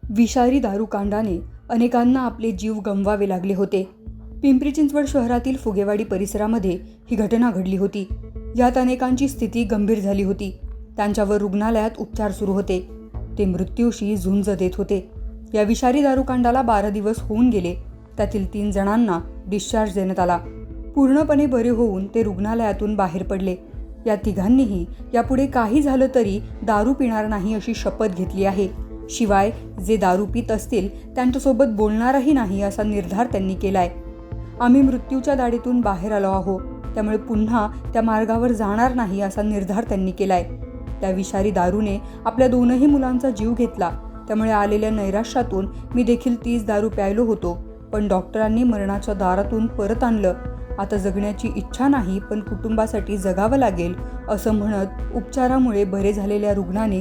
विषारी दारूकांडाने अनेकांना आपले जीव गमवावे लागले होते. पिंपरी चिंचवड शहरातील फुगेवाडी परिसरामध्ये ही घटना घडली होती. यात अनेकांची स्थिती गंभीर झाली होती. त्यांच्यावर रुग्णालयात उपचार सुरू होते. ते मृत्यूशी झुंज देत होते. या विषारी दारूकांडाला 12 दिवस होऊन गेले. त्यातील 3 जणांना डिस्चार्ज देण्यात आला. पूर्णपणे बरे होऊन ते रुग्णालयातून बाहेर पडले. या तिघांनीही यापुढे काही झालं तरी दारू पिणार नाही अशी शपथ घेतली आहे. शिवाय जे दारू पित असतील त्यांच्यासोबत बोलणारही नाही असा निर्धार त्यांनी केलाय. आम्ही मृत्यूच्या दाढीतून बाहेर आलो आहोत, त्यामुळे पुन्हा त्या मार्गावर जाणार नाही असा निर्धार त्यांनी केलाय. त्या विषारी दारूने आपल्या 2ही मुलांचा जीव घेतला. त्यामुळे आलेल्या नैराश्यातून मी देखील 30 दारू प्यायलो होतो, पण डॉक्टरांनी मरणाच्या दारातून परत आणलं. आता जगण्याची इच्छा नाही, पण कुटुंबासाठी जगावं लागेल असं म्हणत उपचारामुळे बरे झालेल्या रुग्णाने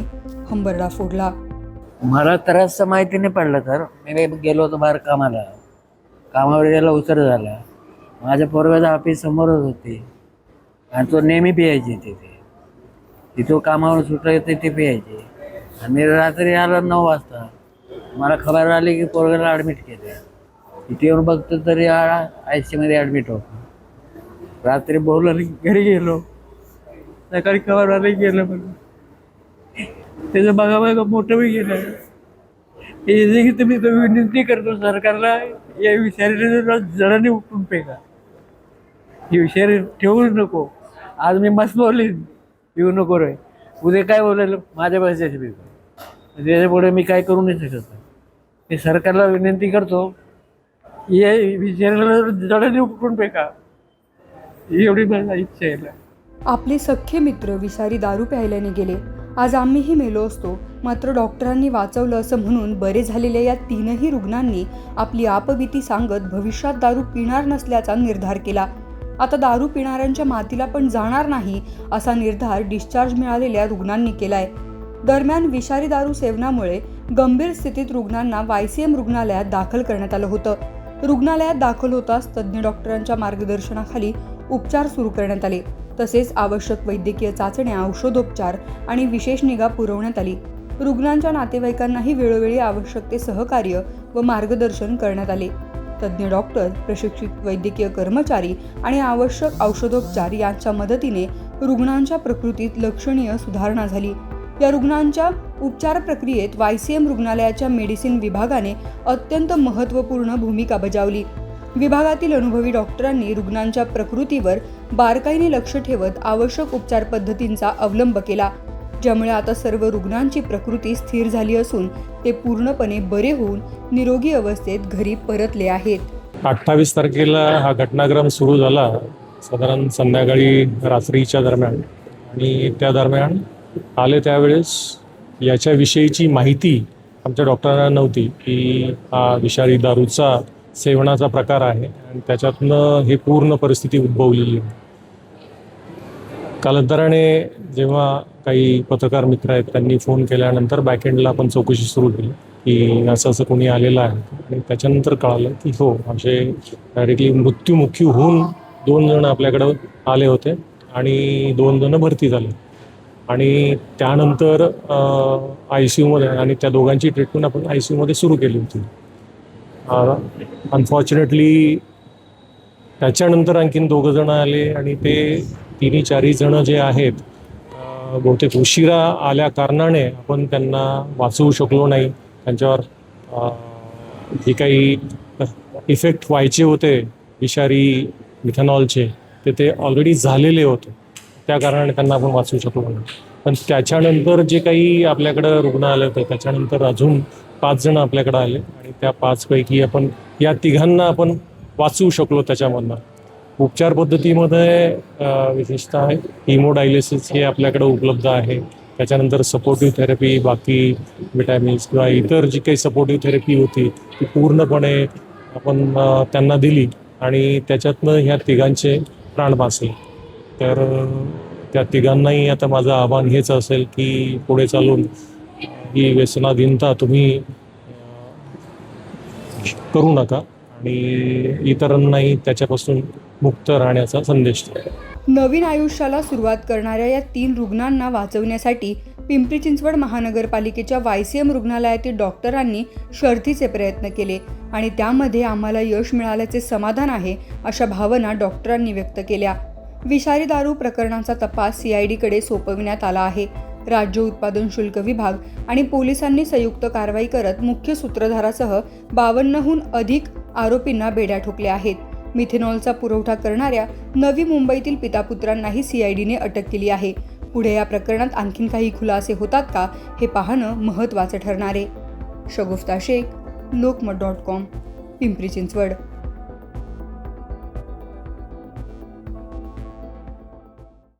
हंबरडा फोडला. मला त्रास माहिती नाही पडला सर. मी गेलो होतो बाहेर कामावर गेला उशीर झाला. माझ्या पोरगाचं ऑफिस समोरच होते आणि तो नेहमी पियायचे तिथं कामावर सुटलं येते ते पियायचे. आणि रात्री आला 9 वाजता. मला खबर आली की पोरगाला ॲडमिट केलं. तिथे येऊन बघतो तरी ICUमध्ये ॲडमिट होतो. रात्री बोलवलं घरी गेलो. सकाळी खबर आली गेलं म्हणून त्याचं बघा मोठं बी गेलं. हे की तुम्ही विनंती करतो सरकारला, या विषारीला जणांनी उठून फेका. ही विषारी ठेवूच नको. आज मी मस्त बोलीन, येऊ नको रे. उद्या काय बोलायला माझ्या पैशाची बी त्याच्यापुढे मी काय करू नाही शकत. मी सरकारला विनंती करतो, या विषारीला जणांनी उठून फेका. एवढी माझा इच्छा आहे. आपले सख्खे मित्र विषारी दारू प्यायल्याने गेले. आज आम्हीही मेलो असतो, मात्र डॉक्टरांनी वाचवलं असं म्हणून बरे झालेल्या या 3ही रुग्णांनी आपली आपबीती सांगत भविष्यात दारू पिणार नसल्याचा निर्धार केला. आता दारू पिणाऱ्यांच्या मातीला पण जाणार नाही असा निर्धार डिस्चार्ज मिळालेल्या रुग्णांनी केलाय. दरम्यान विषारी दारू सेवनामुळे गंभीर स्थितीत रुग्णांना YCM रुग्णालयात दाखल करण्यात आलं होतं. रुग्णालयात दाखल होताच तज्ज्ञ डॉक्टरांच्या मार्गदर्शनाखाली उपचार सुरू करण्यात आले. तसेच आवश्यक वैद्यकीय चाचण्या, औषधोपचार आणि विशेष निगा पुरवण्यात आली. रुग्णांच्या नातेवाईकांनाही वेळोवेळी आवश्यक ते सहकार्य व मार्गदर्शन करण्यात आले. तज्ज्ञ डॉक्टर, प्रशिक्षित वैद्यकीय कर्मचारी आणि आवश्यक औषधोपचार यांच्या मदतीने रुग्णांच्या प्रकृतीत लक्षणीय सुधारणा झाली. या रुग्णांच्या उपचार प्रक्रियेत YCM रुग्णालयाच्या मेडिसिन विभागाने अत्यंत महत्त्वपूर्ण भूमिका बजावली. विभागातील अनुभवी डॉक्टरांनी रुग्णांच्या प्रकृतीवर बारकाईने लक्ष ठेवत आवश्यक उपचार पद्धतींचा अवलंब केला, ज्यामुळे आता सर्व रुग्णांची प्रकृती स्थिर झाली असून ते पूर्णपणे बरे होऊन निरोगी अवस्थेत घरी परतले आहेत. 28 तारखेला हा घटनाक्रम सुरू झाला, साधारण संध्याकाळी रात्रीच्या दरम्यान. आणि त्या दरम्यान आले त्यावेळेस याच्याविषयीची माहिती आमच्या डॉक्टरांना नव्हती की हा विषारी दारूचा सेवनाचा प्रकार आहे आणि त्याच्यातनं हे पूर्ण परिस्थिती उद्भवलेली आहे. कालांतराने जेव्हा काही पत्रकार मित्र आहेत त्यांनी फोन केल्यानंतर बॅकएंडला आपण चौकशी सुरू केली की असं कोणी आलेलं आहे. आणि त्याच्यानंतर कळालं की हो, असे डायरेक्टली मृत्युमुखी होऊन 2 जण आपल्याकडं आले होते आणि 2 जण भरती झाले. आणि त्यानंतर ICUमध्ये आणि त्या दोघांची ट्रीटमेंट आपण ICUमध्ये सुरू केली होती. अनफॉर्च्युनेटली त्याच्यानंतर आणखीन 2 जण आले आणि ते 3-4 जण जे आहेत बहुतेक उशिरा आल्या कारणाने आपण त्यांना वाचवू शकलो नाही. त्यांच्यावर जे काही इफेक्ट व्हायचे होते विषारी मिथेनॉलचे ते ऑलरेडी झालेले होते, त्या कारणाने त्यांना आपण वाचवू शकलो नाही. पण त्याच्यानंतर जे काही आपल्याकडं रुग्ण आले होते त्याच्यानंतर अजून 5 जण आपल्याकडे आले आणि त्या 5 पैकी आपण या 3घांना आपण वाचवू शकलो. त्याच्यामधनं उपचार पद्धतीमध्ये विशेषतः हिमोडायलिसिस हे आपल्याकडे उपलब्ध आहे. त्याच्यानंतर सपोर्टिव्ह थेरपी, बाकी विटॅमिन्स किंवा इतर जी काही सपोर्टिव्ह थेरपी होती ती पूर्णपणे आपण त्यांना दिली आणि त्याच्यातनं ह्या 3घांचे प्राण वाचले. तर त्या 3घांनाही आता माझं आव्हान हेच असेल की पुढे चालून ही व्यसनाधीनता तुम्ही करू नका आणि इतरांनाही त्याच्यापासून मुक्त राहण्याचा संदेश द्या. नवीन आयुष्याला सुरुवात करणाऱ्या या 3 रुग्णांना वाचवण्यासाठी पिंपरी चिंचवड महानगरपालिकेच्या YCM रुग्णालयातील डॉक्टरांनी शर्थीचे प्रयत्न केले आणि त्यामध्ये आम्हाला यश मिळाल्याचे समाधान आहे, अशा भावना डॉक्टरांनी व्यक्त केल्या. विषारी दारू प्रकरणाचा तपास CIDकडे सोपविण्यात आला आहे. राज्य उत्पादन शुल्क विभाग आणि पोलिसांनी संयुक्त कारवाई करत मुख्य सूत्रधारासह 52हून अधिक आरोपींना बेड्या ठोकल्या आहेत. मिथेनॉलचा पुरवठा करणाऱ्या नवी मुंबईतील पितापुत्रांनाही CIDने अटक केली आहे. पुढे या प्रकरणात आणखीन काही खुलासे होतात का हे पाहणं महत्त्वाचं ठरणार आहे. शगुफ्ता शेख, लोकमत.com, पिंपरी चिंचवड.